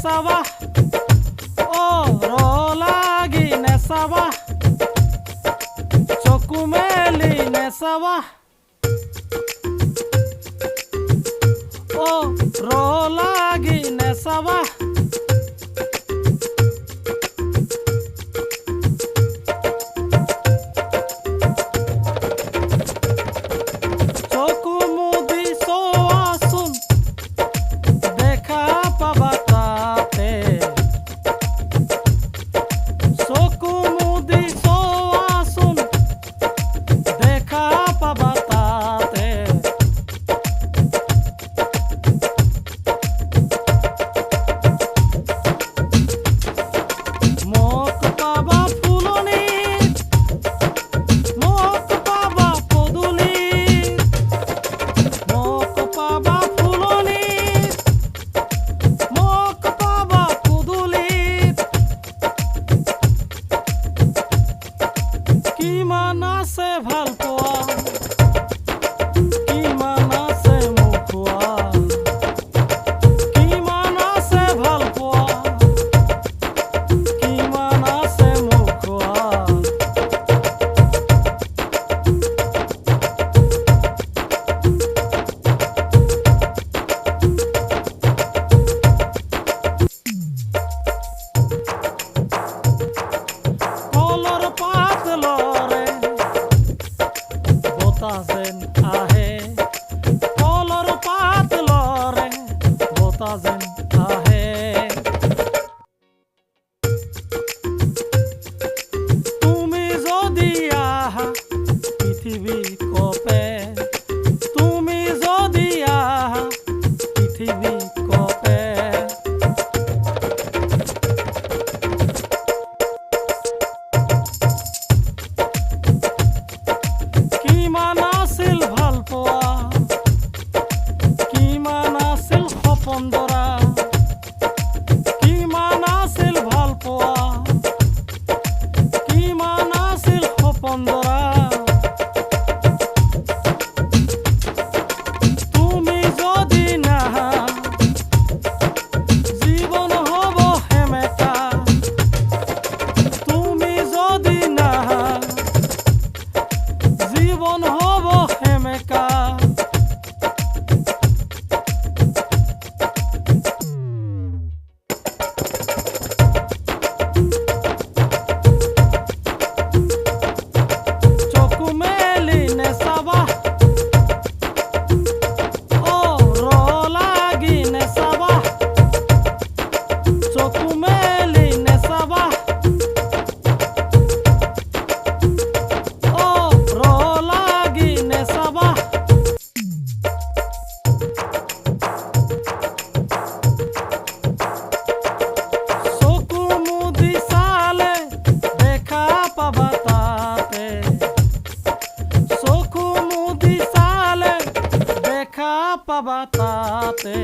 নেচাবা ও ৰলাগি নেচাবা চকু মেলি নেচাবা ও ৰলাগি নেচাবা তুমি যদি আহা পৃথিবী কপে তুমি যদি আহা পৃথিবী কপে কিমান আছিল ভাল পোৱা কিমান আছিল সপোন ধৰা কিমান আছিল ভাল পোৱা কিমান আছিল সপোন ধৰা তুমি যদি নাহা জীৱন হ'ব সেমেকা তুমি যদি নাহা জীবন হব সেমেকা চকু মেলি নেচাবা ও ৰলাগি নেচাবা চকু মেলি নেচাবা পাবা তাতে